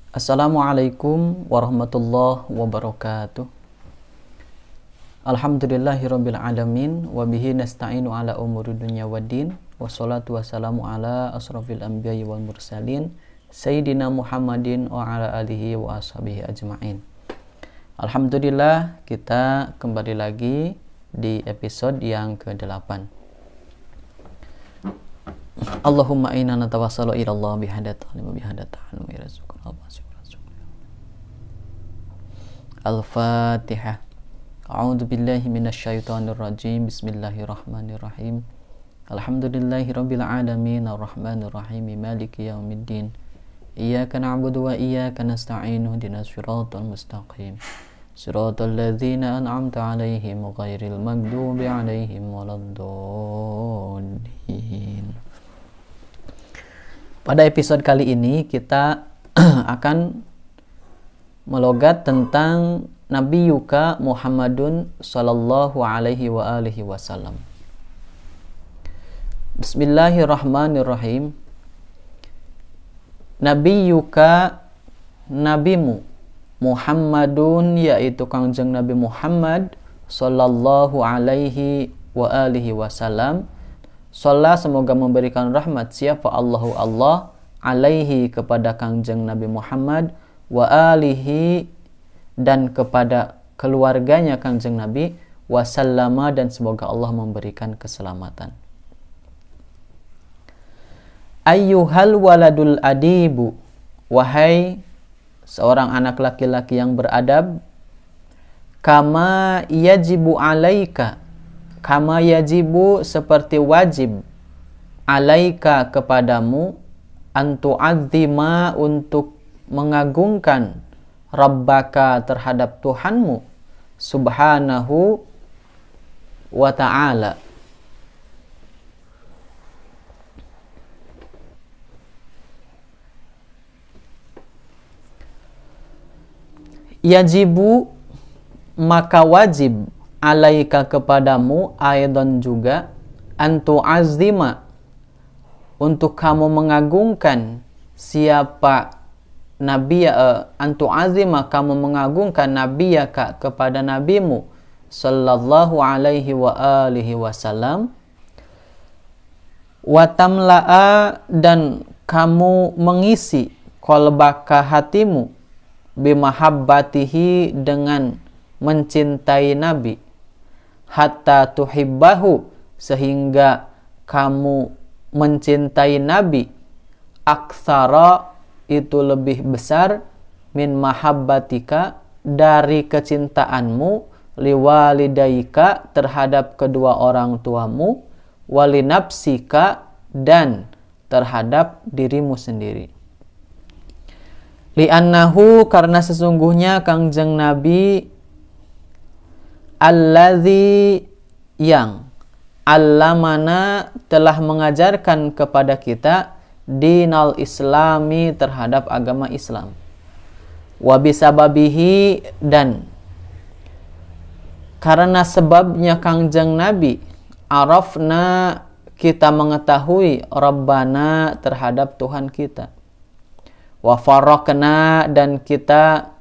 Assalamualaikum warahmatullahi wabarakatuh. Alhamdulillahirabbil alamin wa bihi nasta'inu ala umuri dunya waddin wassalatu wassalamu ala asrofil anbiya'i wal mursalin sayyidina Muhammadin wa ala alihi wa ashabihi ajma'in. Alhamdulillah, kita kembali lagi di episode yang ke-8. Allahumma inna natawassalu ila Allah bihadatin wa bihadatin wa yarzuqna Al-Fatihah. A'udzu billahi minasyaitonir rajim. Bismillahirrahmanirrahim. Alhamdulillahirabbil alamin arrahmanir rahim maliki yaumiddin. Iyyaka na'budu wa iyyaka nasta'in ihdinas siratal mustaqim. Siratal ladzina an'amta 'alaihim ghairil maghdubi 'alaihim waladdallin. Pada episode kali ini kita akan melogat tentang Nabi Yuka Muhammadun sallallahu alaihi wa alihi wasallam. Bismillahirrahmanirrahim. Nabi Yuka, nabimu, Muhammadun, yaitu Kangjeng Nabi Muhammad sallallahu alaihi wa alihi wasallam. Sholat, semoga memberikan rahmat siapa Allahu Allah, alaihi, kepada Kangjeng Nabi Muhammad, wa alihi, dan kepada keluarganya Kangjeng Nabi, wasallama, dan semoga Allah memberikan keselamatan. Ayyuhal waladul adibu, wahai seorang anak laki-laki yang beradab, kama yajibu alaika, kama yajibu, seperti wajib, alaika, kepadamu, antu'adzima, untuk mengagungkan, Rabbaka, terhadap Tuhanmu, subhanahu wa ta'ala. Yajibu, maka wajib, alaika, kepadamu, aidan juga, antu'azzima, untuk kamu mengagungkan siapa Nabi, antu'azima, kamu mengagungkan nabiyaka, kepada nabimu, sallallahu alaihi wa alihi wasallam, watamla'a, dan kamu mengisi, qalbaka, hatimu, bimahabbatihi, dengan mencintai Nabi, hatta tuhibbahu, sehingga kamu mencintai Nabi, aktsara, itu lebih besar, min mahabbatika, dari kecintaanmu, liwalidaika, terhadap kedua orang tuamu, walinapsika, dan terhadap dirimu sendiri. Li'annahu, karena sesungguhnya Kangjeng Nabi, allazi, yang allamana, telah mengajarkan kepada kita, dinal islami, terhadap agama Islam, wabisababihi, dan karena sebabnya Kangjeng Nabi, arafna, kita mengetahui, Rabbana, terhadap Tuhan kita, wafarraqna, dan kita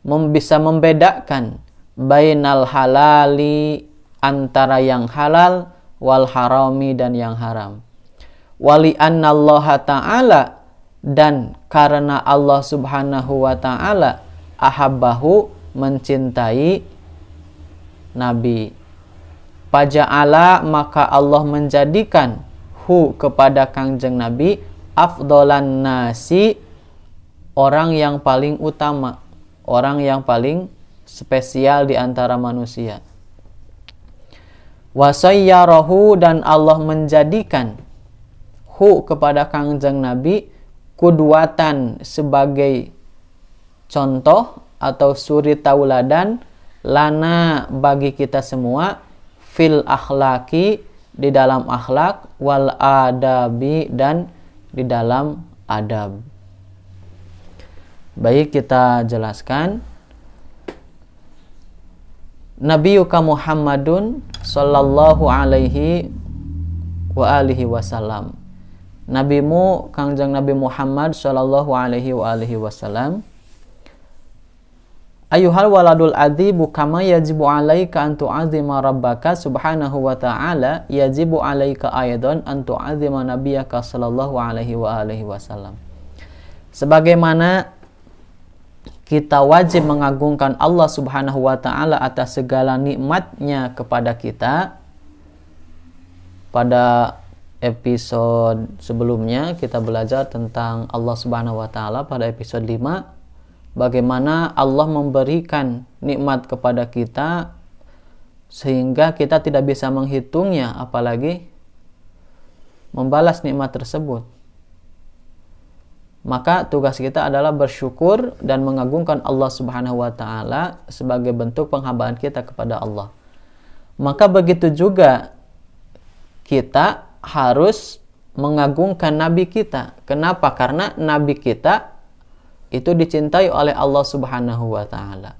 bisa membedakan, bainal halali, antara yang halal, wal harami, dan yang haram. Wali annallaha ta'ala, dan karena Allah subhanahu wa ta'ala, ahabbahu, mencintai Nabi, paja'ala, maka Allah menjadikan, hu, kepada Kangjeng Nabi, afdolan nasi, orang yang paling utama, orang yang paling spesial di antara manusia. Wasayyarahu, dan Allah menjadikan, hu, kepada Kangjeng Nabi, kudwatan, sebagai contoh atau suri tauladan, lana, bagi kita semua, fil akhlaki, di dalam akhlak, wal adabi, dan di dalam adab. Baik, kita jelaskan. Nabiyuka Muhammadun sallallahu alaihi wa alihi wasallam, nabimu Kangjeng Nabi Muhammad sallallahu alaihi wasallam. Ayuhal waladul adzibu kama yajibu alaika an tu'azima rabbaka subhanahu wa ta'ala yajibu alaika aidan an tu'azima nabiyaka sallallahu alaihi wasallam. Sebagaimana kita wajib mengagungkan Allah subhanahu wa ta'ala atas segala nikmatnya kepada kita. Pada episode sebelumnya kita belajar tentang Allah subhanahu wa ta'ala pada episode 5. Bagaimana Allah memberikan nikmat kepada kita sehingga kita tidak bisa menghitungnya, apalagi membalas nikmat tersebut. Maka tugas kita adalah bersyukur dan mengagungkan Allah subhanahu wa ta'ala sebagai bentuk penghambaan kita kepada Allah. Maka begitu juga kita harus mengagungkan Nabi kita. Kenapa? Karena Nabi kita itu dicintai oleh Allah subhanahu wa ta'ala.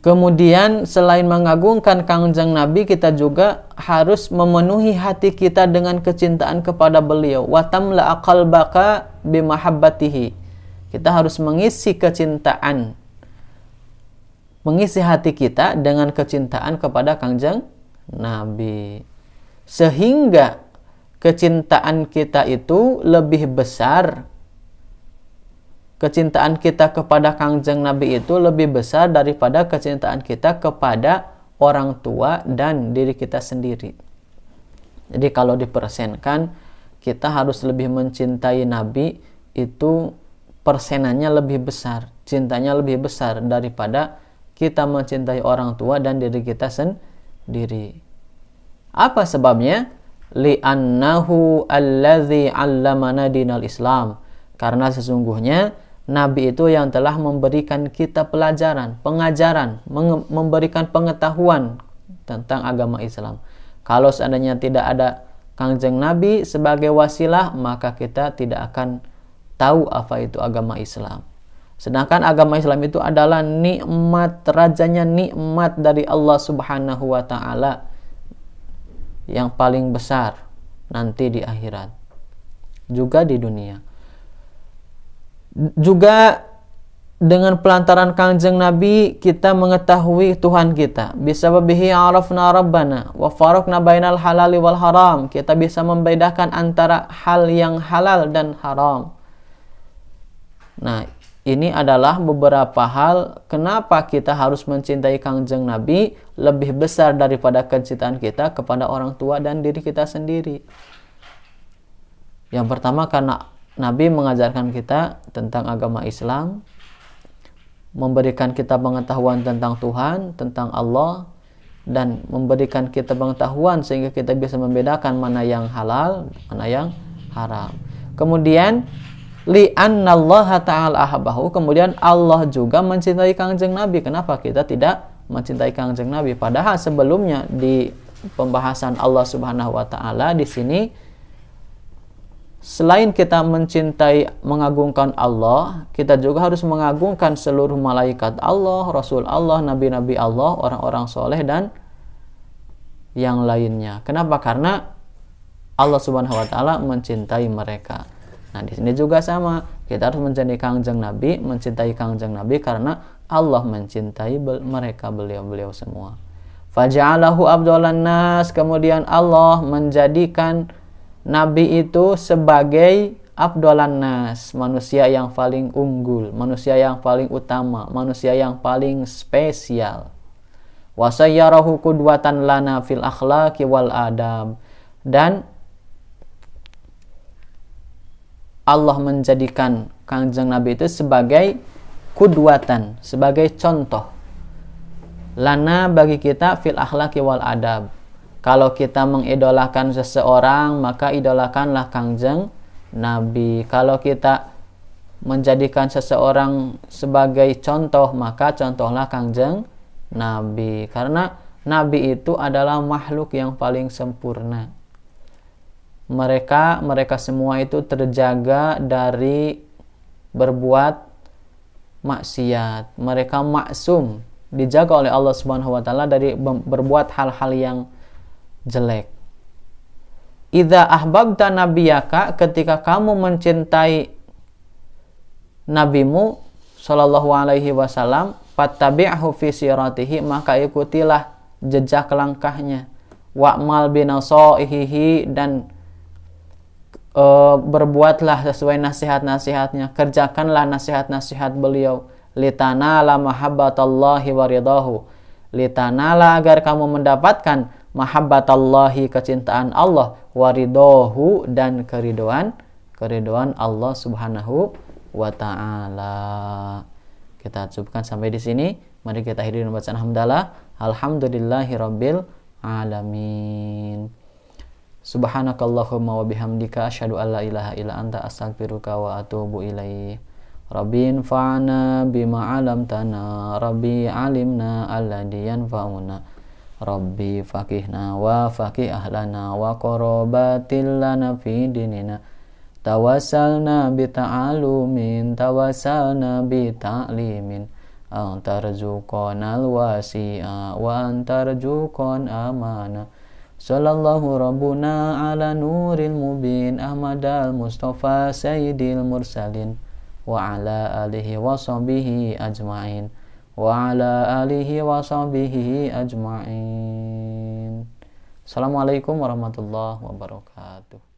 Kemudian selain mengagungkan Kangjeng Nabi, kita juga harus memenuhi hati kita dengan kecintaan kepada beliau. Wa tamla qalbaka bimahabbatihi. Kita harus mengisi kecintaan, mengisi hati kita dengan kecintaan kepada Kangjeng Nabi. Sehingga kecintaan kita itu lebih besar. Kecintaan kita kepada Kangjeng Nabi itu lebih besar daripada kecintaan kita kepada orang tua dan diri kita sendiri. Jadi kalau dipersenkan, kita harus lebih mencintai Nabi, itu persenannya lebih besar, cintanya lebih besar daripada kita mencintai orang tua dan diri kita sendiri. Apa sebabnya? Li'annahu allazi 'allamana dinal Islam. Karena sesungguhnya Nabi itu yang telah memberikan kita pelajaran, pengajaran, memberikan pengetahuan tentang agama Islam. Kalau seandainya tidak ada Kangjeng Nabi sebagai wasilah, maka kita tidak akan tahu apa itu agama Islam. Sedangkan agama Islam itu adalah nikmat, rajanya nikmat dari Allah subhanahu wa ta'ala yang paling besar nanti di akhirat, juga di dunia. Juga dengan pelantaran Kangjeng Nabi kita mengetahui Tuhan kita. Bisababihi arafna rabbana wa faraqna bainal halali wal haram. Kita bisa membedakan antara hal yang halal dan haram. Nah, ini adalah beberapa hal kenapa kita harus mencintai Kangjeng Nabi lebih besar daripada kecintaan kita kepada orang tua dan diri kita sendiri. Yang pertama, karena Nabi mengajarkan kita tentang agama Islam, memberikan kita pengetahuan tentang Tuhan, tentang Allah, dan memberikan kita pengetahuan sehingga kita bisa membedakan mana yang halal, mana yang haram. Kemudian li'annallaha ta'ala ahabbahu, kemudian Allah juga mencintai Kangjeng Nabi. Kenapa kita tidak mencintai Kangjeng Nabi? Padahal sebelumnya di pembahasan Allah Subhanahu wa taala di sini, selain kita mencintai, mengagungkan Allah, kita juga harus mengagungkan seluruh malaikat Allah, Rasul Allah, Nabi-Nabi Allah, orang-orang soleh, dan yang lainnya. Kenapa? Karena Allah Subhanahu wa ta'ala mencintai mereka. Nah, di sini juga sama. Kita harus mencintai Kangjeng Nabi karena Allah mencintai mereka, beliau-beliau semua. Faja'alahu abdolan nas, kemudian Allah menjadikan Nabi itu sebagai afdolan nas, manusia yang paling unggul, manusia yang paling utama, manusia yang paling spesial. Wa sayyarahu qudwatan lana fil akhlaqi wal adab. Dan Allah menjadikan Kangjeng Nabi itu sebagai qudwatan, sebagai contoh lana bagi kita fil akhlaqi wal adab. Kalau kita mengidolakan seseorang, maka idolakanlah Kangjeng Nabi. Kalau kita menjadikan seseorang sebagai contoh, maka contohlah Kangjeng Nabi. Karena Nabi itu adalah makhluk yang paling sempurna. Mereka semua itu terjaga dari berbuat maksiat. Mereka maksum, dijaga oleh Allah Subhanahu wa taala dari berbuat hal-hal yang jelek. idza ahbabta nabiyaka, ketika kamu mencintai nabimu sallallahu alaihi wasallam, fattabi'hu fi siratihi, maka ikutilah jejak langkahnya, wa'mal binasaihi, dan berbuatlah sesuai nasihat-nasihatnya, kerjakanlah nasihat-nasihat beliau, litanala mahabbatallahi waridahu, litanala, agar kamu mendapatkan mahabbatallahi, kecintaan Allah, waridahu, dan keriduan Allah subhanahu wa ta'ala. Kita cukupkan sampai di sini. Mari kita akhiri dengan bacaan hamdalah. Alhamdulillahirabbil alamin. Subhanakallahumma wa bihamdika asyhadu an la ilaha illa anta astaghfiruka wa atubu ilaik. Rabbi anfa'na bima 'allamtana, Rabbi 'alimna alladhi yanfa'una, Rabbi faqihna wa faqih ahlana wa qarabatil lana fi dinina. Tawassalna bi ta'alumin, tawassalna bi ta'limin, antarzuqanal wasi'a wa antarzuqan amana. Sallallahu rabbuna ala nuril mubin, Ahmadal Mustafa sayyidil mursalin, wa ala alihi wa sahbihi ajma'in, wa ala alihi wa sahbihi ajma'in. Assalamualaikum warahmatullahi wabarakatuh.